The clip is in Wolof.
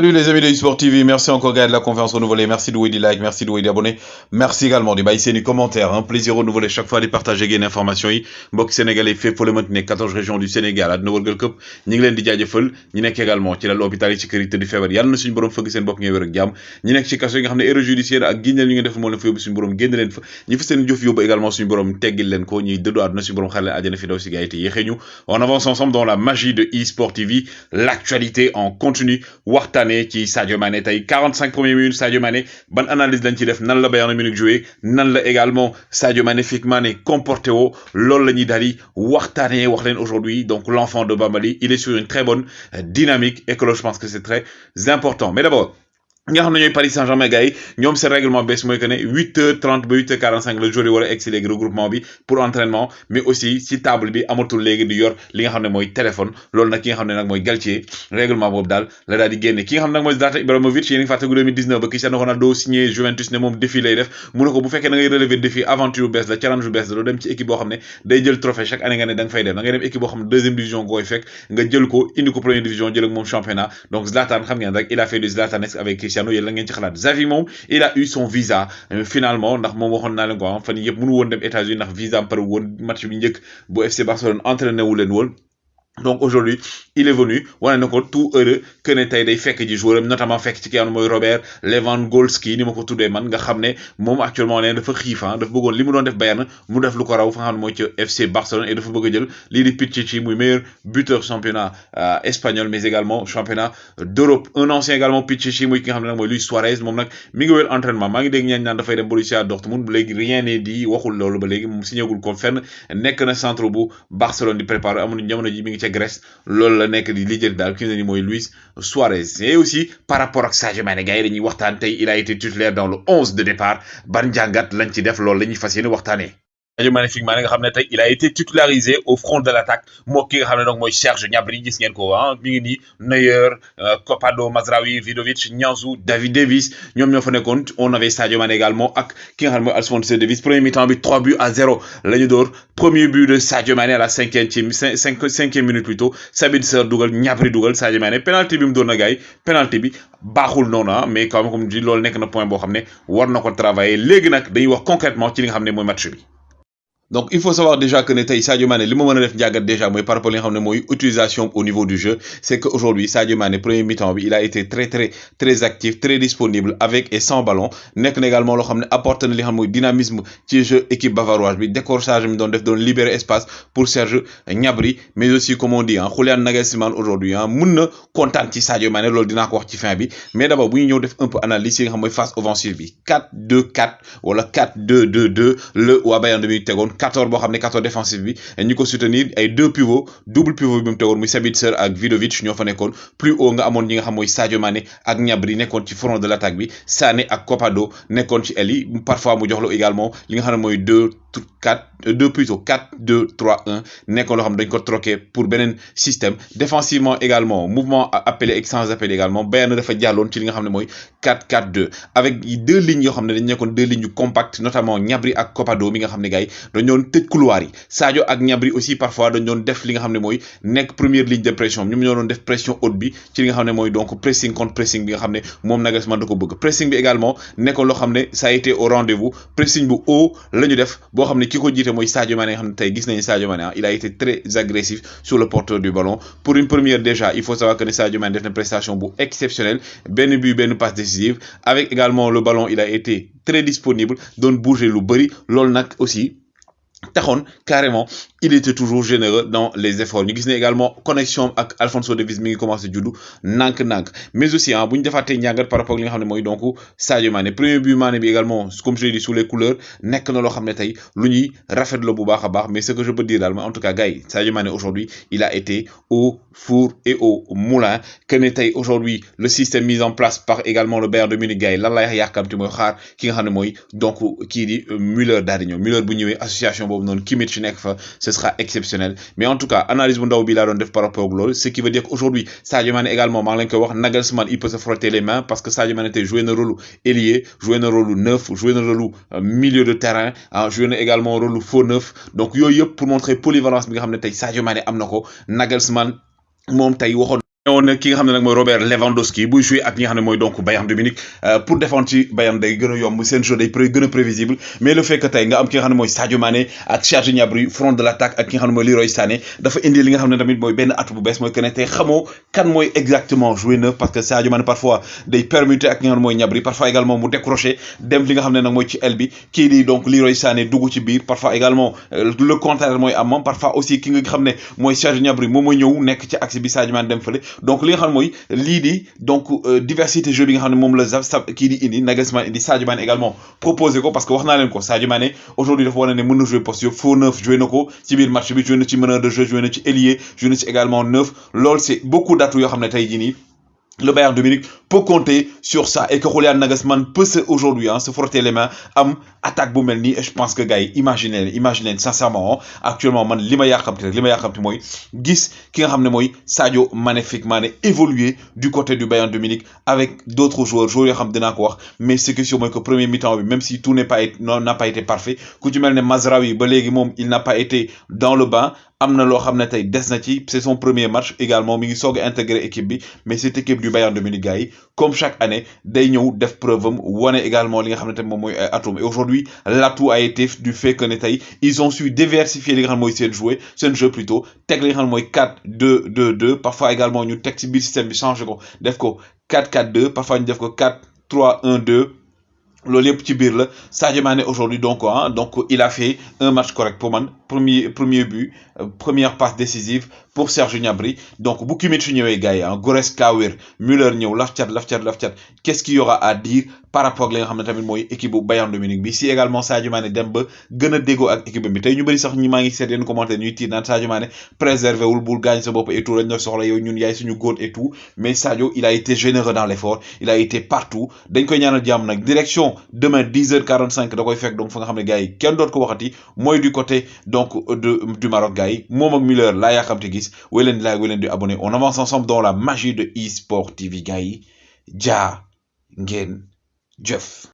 Salut les amis de eSport TV, merci encore gars de la conférence renouvelée, merci de vous des likes, merci de vous des abonnés, merci également de baisser les commentaires, un plaisir renouvelé chaque fois de partager gain information yi mbokk sénégalais fépp fu la mënti nekk 14 régions du Sénégal àdduna wërgal këpp ñi ngi leen di jaajëfal ñi nekk également ci lal hôpital yi ci kër yi tëdd feebar yàlla na suñu borom fëgg seen bopp ngeen wér ak jàmm ñi nekk ci kaso yi nga xam ne erreur judiciaire ak giññal ñu ngi def moo leen fa yóbbu suñu borom génn leen fa ñi fi seen jëf yóbbu également suñu borom teggil leen ko ñuy dëddu àdduna suñu borom xale leen àjjana fi daw si gars yi te yéexee ñu on avance ensemble dans la magie de eSport TV l'actualité en continu waxtaanee ci Sadio Mané tey 45 premières minutes Sadio Mané ban analyse lañ ci def nan la Bayern Munich joué nan la également Sadio magnifiquement comporté woo loolu la ñuy daal di waxtaanee wax leen aujourd'hui donc l'enfant de Bambali il est sur une très bonne dynamique et que je pense que c'est très important mais d'abord nga xam ne ñooy Paris Saint-Germain gars yi ñoom seen règlement bees mooy que ne 8h30 ba 8h45 le joueur yi war a egg si léegi regroupement bi pour entraînement mais aussi si table bi amatul léegi di yor li nga xam ne mooy téléphone loolu nag ki nga xam ne nag mooy Galtier règlement boobu daal la daal di génne ki nga xam ne nag mooy Zlatan Ibrahimovic yéen a ngi fàttaliku 2019 ba Cristiano Ronaldo signé Juventus ne moom défi lay def mu ne ko bu fekkee da ngay relever défi aventure bu bees la challenge bu bees la doo dem ci équipe boo xam ne day jël trophée chaque année nga ne da nga fay def da ngay dem équipe boo xam ne deuxième division nga koy fekk nga jël ko indi ko première division jël ak moom championnat donc Zlatan xam ngeen rek il a fait du Zlatanesque avec Cristiano yéen la ngeen ci xalaat Xavi moom il a eu son visa finalement ndax moom waxoon naa leen ko fan yii yëpp mënu woon dem États-Unis ndax visa am pare woon match bi njëkk bu FC Barcelone entraîné wu leen woon. Donc aujourd'hui il est venu wane na ko tout heureux que ne tey day fekk ji joueur notamment fekk ci ki nga xam ne mooy Robert Lewandowski ni ma ko tuddee man nga xam ne moom actuellement nee dafa xiif dafa bëggoon li mu doon def Bayern mu def lu ko raw fa nga xam ne mooy ci FC Barcelone et dafa bëgg a jël lii di Pichichi muy meilleur buteur championnat espagnol mais également championnat d'Europe un ancien également Pichichi muy ki nga xam ne nag mooy Luis Suarez moom nag mi ngi wéyal entraînement maa ngi dégg ñaan naan dafay dem Borussia Dortmund bu léegi rien n'est dit waxul loolu ba léegi moom signéegul ko fenn nekk na centre bu Barcelone di préparer amuñu jamono ji mi ngi ca Grèce loolu la nekk di lijjël daal ki ne mooy Luis Suarez et aussi par rapport ak Sadio Mané gars yi dañuy waxtaan tey il a été titulaire dans le 11 de départ ban jàngat lañ ci def loolu la ñuy fas yéene waxtaanee. Sadio magnifiquement nga xam ne tey il a été titularisé au front de l'attaque moo ki nga xam ne donc mooy Serge Gnabry gis ngeen ko mi ngi nii Neuer Kopado Mazraoui Vidovic Nianzou David Davis ñoom ñoo fa nekkoon on avait Sadio Mané également ak ki nga xam ne mooy Alphonso Davies premier mi-temps bi 3-0 la ñu door premier but de Sadio Mané à la cinquième minute plutôt Sabitzer dugal Gnabry dugal Sadio Mané penalty bi mu doon na gars yi penalty bi baaxul noonu mais comme di loolu nekk na point boo xam ne war na ko travailler léegi nag dañuy wax concrètement ci li nga xam ne mooy match bi. Donc il faut savoir déjà que ne Sadio Mané li ma mën a def njàngat déjà mooy par rapport li nga xam ne mooy utilisation au niveau du jeu c'est que aujourd'hui Sadio Mané premier mi-temps bi il a été très actif très disponible avec et sans ballon nekk na également loo xam ne apporte na li nga xam mooy dynamisme ci jeu équipe bavaroise bi décrochage mi doon def doon libérer espace pour Serge Gnabry mais aussi comme on dit Julian Nagelsmann aujourd'hui mun na kontaan ci Sadio Mané loolu dinaa ko wax ci fin bi mais d'abord bu ñu ñëw def un peu analyse yi nga xam mooy phase offensive bi 4-2-4 wala 4-2-2-2 le waa Bayern Munich tegoon 14 boo xam ne 14 défensif bi ñu ko soutenir ay deux pivots double pivot bi mu tegoon muy Sabitzer ak Vidovic ñoo fa nekkoon plus haut nga amoon ñi nga xam mooy Sadio Mané ak Gnabry nekkoon ci front de l'attaque bi Sané ak Kopado nekkoon ci aile yi parfois mu jox la également li nga xam ne mooy 4-2-3-1 nekkoon loo xam dañ ko troqué pour beneen système défensivement également mouvement appelé et sans appel également Bayern dafa jàlloon ci li nga xam ne mooy 4-4-2 avec deux lignes yoo xam ne dañ nekkoon deux lignes yu compact notamment Gnabry ak Kopado mi nga xam ne gars yi dañ doon tëj couloir yi Sadio ak Gnabry aussi parfois dañ doon def li nga xam ne mooy nekk première ligne de pression ñoom ñoo doon def pression haute bi ci li nga xam ne mooy donc pressing contre pressing bi nga xam ne moom Nagelsmann da ko bëgg pressing bi également nekkoon loo xam ne ça a été au rendez-vous pressing bu haut la ñu def boo xam ne ki ko jiite mooy Sadio Mané nga xam ne tey gis nañu Sadio Mané il a été très agressif sur le porteur du ballon pour une première déjà il faut savoir que ne Sadio Mané def na prestation bu exceptionnelle benn but benn passe décisive avec également le ballon il a été très disponible doon bouger lu bëri loolu nag aussi taxoon carrément il était toujours généreux dans les efforts ñu gis ne également connexion ak Alphonso Davies mi ngi commencé juddu nànk-nànk mais aussi bu ñu defaatee njàngat par rapport ak li nga xam ne mooy donc Sadio Mané premier but Mané bi également comme je l'ai dit sous les couleurs nekk na loo xam ne tey lu ñuy rafetlu bu baax a baax mais ce que je peux dire daal mais en tout cas gars yi Sadio Mané aujourd'hui il a été au four et au moulin que ne tey aujourd'hui le système mis en place par également le Bayern de Munich gars yi lan lay yàkkamti mooy xaar ki nga xam ne mooy donc kii di Müller daal di ñëw Müller bu ñëwee association boobu noonu Kimmich nekk fa ce sera exceptionnel mais en tout cas analyse bu ndaw bi laa doon def par rapport ak loolu ce qui veut dire qu'aujourd'hui Sadio Mané également maa ngi leen koy wax Nagelsmann il peut se frotter les mains parce que Sadio Mané tey joué na rôle ailier joué na rôle neuf joué na rôle milieu de terrain joué na également rôle faux neuf donc yooyu yëpp pour montrer polyvalence bi nga xam ne tey Sadio Mané am na ko Nagelsmann moom tey waxoon on ki nga xam nak moy Robert Lewandowski buy jouer ak ñi nga xam moy donc Bayern de Munich pour défendre ci Bayern day gëna yomb sen jeu day gëna prévisible mais le fait que tay nga am ki nga xam moy Sadio Mané ak Serge Gnabry front de l'attaque ak ki nga xam moy Leroy Sané dafa indi li nga xam tamit moy benn atu bu bees moy que ne tey xamoo kan moy exactement jouer neuf parce que Sadio Mané parfois day permuter ak ki nga xam moy Gnabry parfois également mu décrocher dem li nga xam nak moy ci aile bi kii di donc Leroy Sané dugg ci biir parfois également le contraire moy am parfois aussi ki nga xam moy Serge Gnabry moom mooy ñëw nekk ci axe bi Sadio Mané dem fële donc li nga xam moy lii di donc diversité jeu bi nga xam mom la kii di indi Nagelsmann indi Sadio Mané également proposé ko parce que wax naa leen ko Sadio Mané aujourd'hui dafa wane ne mën na jouer poste yëpp faux neuf joué na ko ci biir match bi joué na ci meneur de jeu joué na ci ailier joué na ci également neuf loolu c'est beaucoup d'atouts yoo xam ne tey jii nii le Bayern de Munich peut compter sur ça et que Julian Nagelsmann peut aujourd'hui se frotter les mains am attaque bu melni et je pense que gars imaginez sincèrement actuellement man lima yàqamti moy gis ki nga xam moy Sadio Magnifique Mané évoluer du côté du Bayern de Munich avec d'autres joueurs yoo xam dina ko wax mais ce que sûr moy que premier mi-temps bi même si tout n'a pas été parfait ku ci melni Mazraoui ba légui mom il n'a pas été dans le banc amna lo xamné tay dess na ci c'est son premier match également mi ngi soog intégrer équipe bi mais cette équipe du Bayern de Munich gars comme chaque année day ñëw def preuve am wane également li nga xamné mom moy atout et aujourd'hui l'atout a été du fait que ne tay ils ont su diversifier li nga xam moy sen jeu plutôt teg li nga xam moy 4-2-2-2 parfois également ñu teg ci biir système bi changer ko def ko 4-4-2 parfois ñu def ko 4-3-1-2 loolu yëpp ci biir la Sadio Mané aujourd'hui donc il a fait un match correct pour man premier but première passe décisive pour Serge Gnabry donc bu Kimmich ñëwee gars yi Goretzka wér Müller ñëw laf cat qu'est-ce qu'il y aura à dire par rapport ak li nga xam ne tamit mooy équipe bu Bayern de Munich bi si également Sadio Mané dem ba gën a déggoo ak équipe bi tey ñu bëri sax ñi maa ngi seet yenn commentaire ñuy tiit naan Sadio Mané préservé wul bul gaañ sa bopp et tout dañ la soxla yow ñun yaay suñu góor et tout mais Sadio il a été généreux dans l'effort il a été partout dañ koy ñaanal jàmm nag direction demain 10h45 da koy fekk donc fa nga xam ne gars yi kenn doot ko waxati mooy du côté donc du Maroc gars yi moom ak Müller laa yaakamte gis wéy leen di like wéy leen di abonné on avance ensemble dans la magie de eSport TV gars yi jaa ngeen jëf